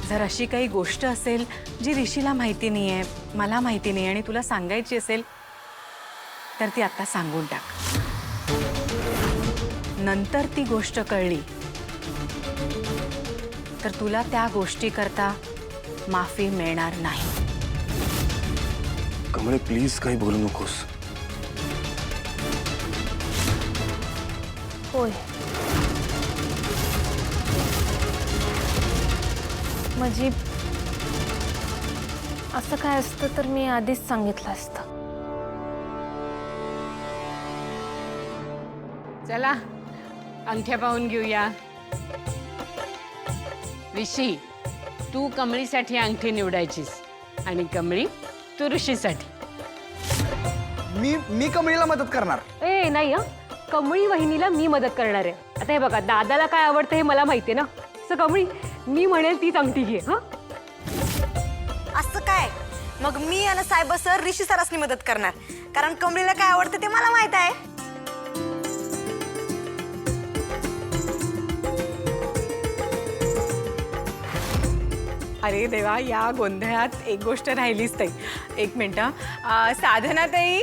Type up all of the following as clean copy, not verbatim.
जर अशी काही गोष्ट असेल जी ऋषीला माहिती नाहीये, मला माहिती नाही आणि तुला सांगायची असेल तर ती आता सांगून टाक. नंतर ती गोष्ट कळली तर तुला त्या गोष्टी करता माफी मिळणार नाही. कमळे प्लीज काही बोलू नकोस. होय, म्हणजे असं काय असतं तर मी आधीच सांगितलं असतं. चला अंगठ्या पाहून घेऊया. ऋषी, तू कमळीसाठी अंगठी निवडायचीस आणि कमळी तू ऋषीसाठी. मी कमळीला मदत करणार. ए नाही हं, कमळी वहिनीला मी मदत करणार आहे. आता हे बघा, दादाला काय आवडतं हे मला माहिती आहे ना. सो कमळी, मी म्हणेल तीच अंगठी घे. हा असं काय? मग मी आणि सायबर सर ऋषी सरासनी मदत करणार, कारण कमळीला काय आवडतं ते मला माहित आहे. अरे देवा, या गोंधळात एक गोष्ट राहिलीच ताई. एक मिनटं. साधना ताई,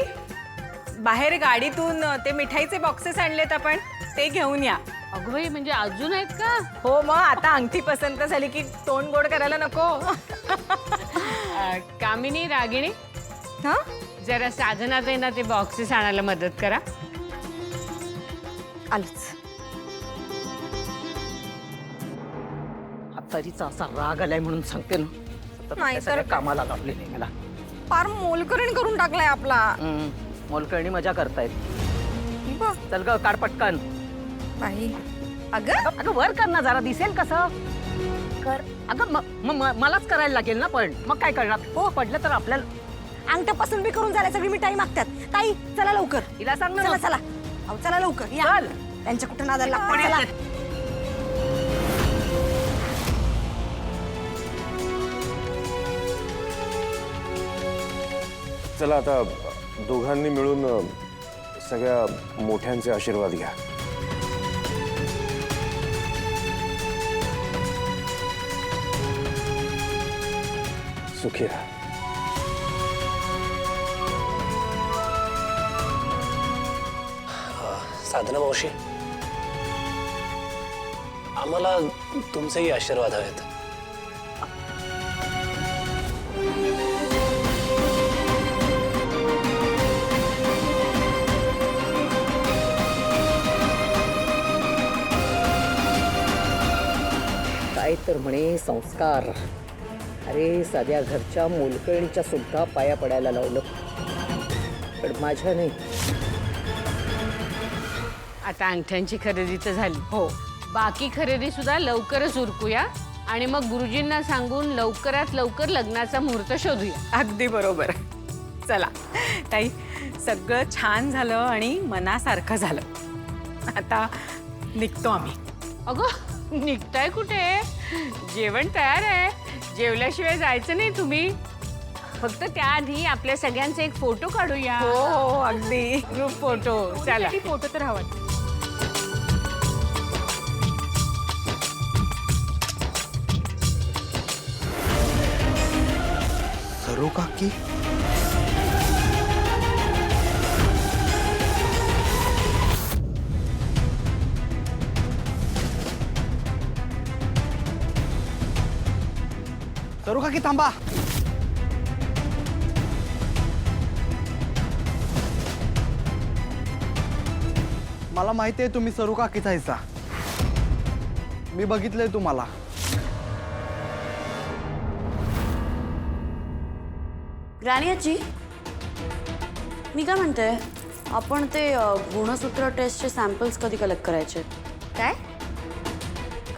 बाहेर गाडीतून ते मिठाईचे बॉक्सेस आणलेत आपण, ते घेऊन या. अगं बाई, म्हणजे अजून आहेत का? हो, मग आता अंगठी पसंत झाली की तोंड गोड करायला नको. कामिनी, रागिणी, हा, जरा साधना ताईंना ते बॉक्सेस आणायला मदत करा. आलंच. तरीचा असा राग आलाय म्हणून सांगते ना. नाही तर सगळ्या कामाला लावले नाही मला. फार मोलकरीण करून टाकलाय आपला. मोलकर्णी मजा करतायत. चल ग, काढ पटकन. बाई, अगं अगं वर कर ना, जरा दिसेल कसं कर. अगं मलाच करायला लागेल ना, पण मग काय करणार. हो, पडलं तर आपल्याला अंगठ्यापासून बी करून झाल्या, सगळी मिठाई मागतात. ताई चला लवकर. तिला सांग ना. चला चला, अहो चला लवकर या. त्यांच्या कुठं नादाला लागतं. चला. चला आता दोघांनी मिळून सगळ्या मोठ्यांचे आशीर्वाद घ्या. सुखी राहा. साधना मावशी, आम्हाला तुमचेही आशीर्वाद हवेत. काय तर म्हणे संस्कार. अरे साध्या घरच्या मोलकर्णीच्या सुद्धा पाया पडायला लावलं, पण माझ्या नाही. आता अंगठ्यांची खरेदी तर झाली. हो, बाकी खरेदी सुद्धा लवकरच उरकूया आणि मग गुरुजींना सांगून लवकरात लवकर लग्नाचा मुहूर्त शोधूया. अगदी बरोबर. चला ताई, सगळं छान झालं आणि मनासारखं झालं. आता निघतो आम्ही. अगं, निघताय कुठे? जेवण तयार आहे. जेवल्याशिवाय जायचं नाही तुम्ही. फक्त त्याआधी आपल्या सगळ्यांचा एक फोटो काढूया. हो हो, अगदी ग्रुप फोटो. चला. फोटो तर हवा. सरू काकी, सरू काकी थांबा. मला माहिती आहे तुम्ही सरू काकीचा हिस्सा. मी बघितलंय तुम्हाला. ग्रॅनियाची, मी काय म्हणते, आपण ते गुणसूत्र टेस्टचे सॅम्पल्स कधी कलेक्ट करायचे? काय?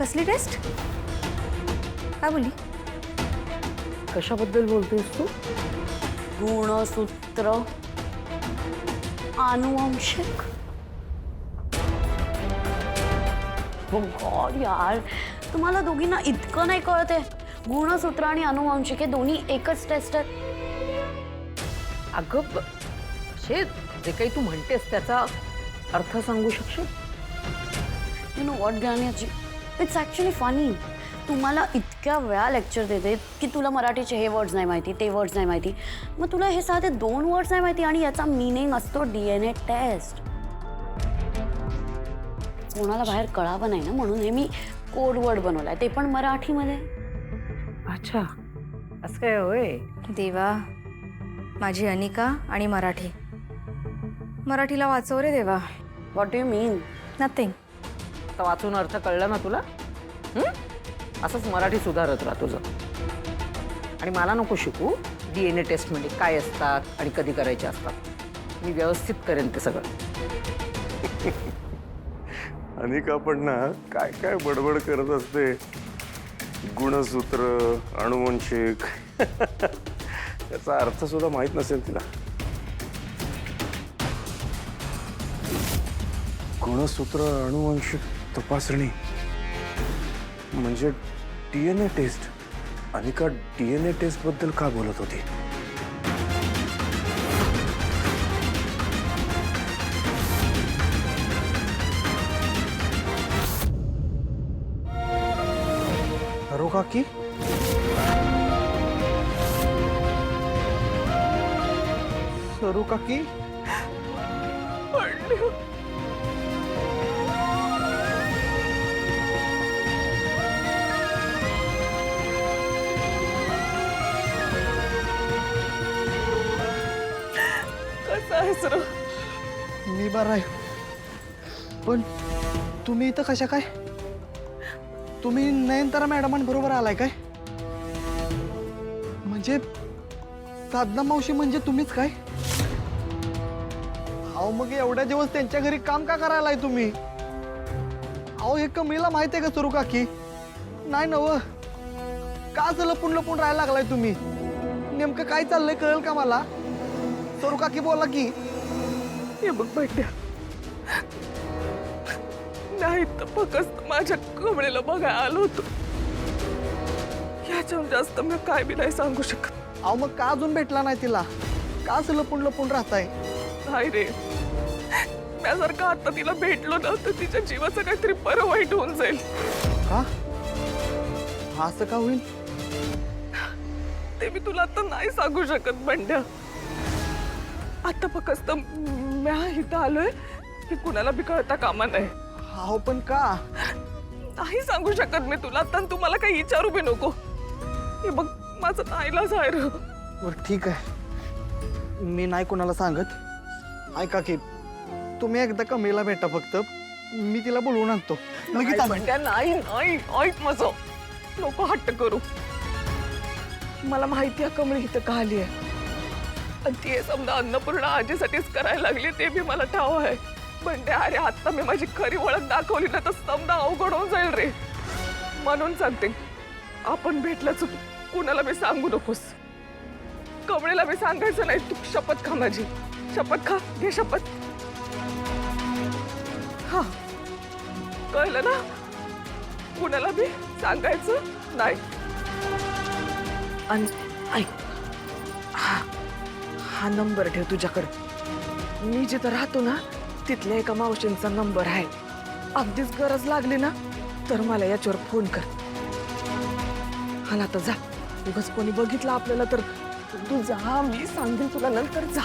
कसली टेस्ट? काय बोलली? कशाबद्दल बोलतेस तू? गुणसूत्र आनुवंशिक. हो गॉड यार, तुम्हाला दोघींना इतकं नाही कळते. गुणसूत्र आणि आनुवंशिक हे दोन्ही एकच टेस्ट आहेत. अगं जे काही तू म्हणतेस त्याचा अर्थ सांगू शकशील? यू नो व्हॉट ग्रॅनियाची, इट्स ॲक्च्युली फनी. तुम्हाला इतक्या वेळा लेक्चर देते की तुला मराठीचे हे वर्ड्स नाही माहिती, ते वर्ड्स नाही माहिती, मग तुला हे साधे 2 वर्ड्स नाही माहिती आणि याचा मिनिंग असतो DNA टेस्ट. कोणाला बाहेर कळावं नाही ना म्हणून हे मी कोड वर्ड बनवलाय, ते पण मराठीमध्ये. अच्छा, असं काय होय? देवा, माझी अनिका आणि मराठी. मराठीला वाचव रे देवा. What do you mean? Nothing. आता वाचून अर्थ कळला ना तुला? असंच मराठी सुधारत राहा तुझं. आणि मला नको शिकू DNA टेस्ट म्हणजे काय असतात आणि कधी करायचे असतात. मी व्यवस्थित करेन ते सगळं. अनिका पण ना काय काय बडबड करत असते. गुणसूत्र, अनुवंशिक त्याचा अर्थ सुद्धा माहित नसेल तिला. गुणसूत्र, अनुवंशिक तपासणी म्हणजे DNA test. Anika DNA test बद्दल का बोलत होती? सरू काकी, सरू काकी, मी बरा आहे. पण तुम्ही इथं कशा काय? तुम्ही नयनतारा मॅडमांबरोबर आलाय काय? म्हणजे साधना मावशी म्हणजे तुम्हीच काय? अहो मग एवढ्या दिवस त्यांच्या घरी काम का करायलाय तुम्ही? अहो हे कमळीला माहिती आहे का सरू काकी? नाही नव, का असं लपून लपून राहायला लागलाय तुम्ही? नेमकं काय चाललंय कळेल का मला? सरू काकी बोला की. हे बघ बैठ्या, नाही तर फक्त माझ्या कमळेला बघायला आलो होतो. याच्याहून जास्त मी काय बी नाही सांगू शकत. अहो मग का अजून भेटला नाही तिला? का असं लपून लपून राहताय? नाही रे, मी जर का आता तिला भेटलो ना तर तिच्या जीवाचं काहीतरी बरं वाईट होऊन जाईल. का? असं का होईल? ते मी तुला आता नाही सांगू शकत बंड्या. आता फक्त मी इथं आलोय की कुणाला बी कळता कामा नाही. अहो पण का? नाही सांगू शकत मी तुला आता. तू मला काही विचारू बी नको. हे बघ माझं नाईलाज आहे रे. बरं ठीक आहे, मी नाही कोणाला सांगत. ऐका की, तुम्ही एकदा कमळीला भेटा फक्त. मी तिला बोलवून आणतो. लगेच आणतो. बंड्या नाही नाही, ऐक माझं, नको हट्ट करू. मला माहिती आहे कमळी इथं का आली आहे आणि ती समजा अन्नपूर्णा आजीसाठीच करायला लागली, ते बी मला ठाव आहे. बंडे अरे आता मी माझी खरी ओळख दाखवली ना तर समजा अवघड होऊन जाईल रे. म्हणून सांगते, आपण भेटलाच कुणाला बी सांगू नकोस. कमळीला बी सांगायचं नाही. तू शपथ खा माझी. शपथ खा, घे शपथ. हा कळलं ना? कुणाला बी सांगायचं नाही. आणि ऐक, हा नंबर ठेव तुझ्याकडे. मी जिथं राहतो ना तिथल्या एका मावशींचा नंबर आहे. अगदीच गरज लागली ना तर मला याच्यावर फोन कर. हा आता जा, उगाच कोणी बघितलं आपल्याला तर. तू जा, मी सांगेन तुला नंतर. जा.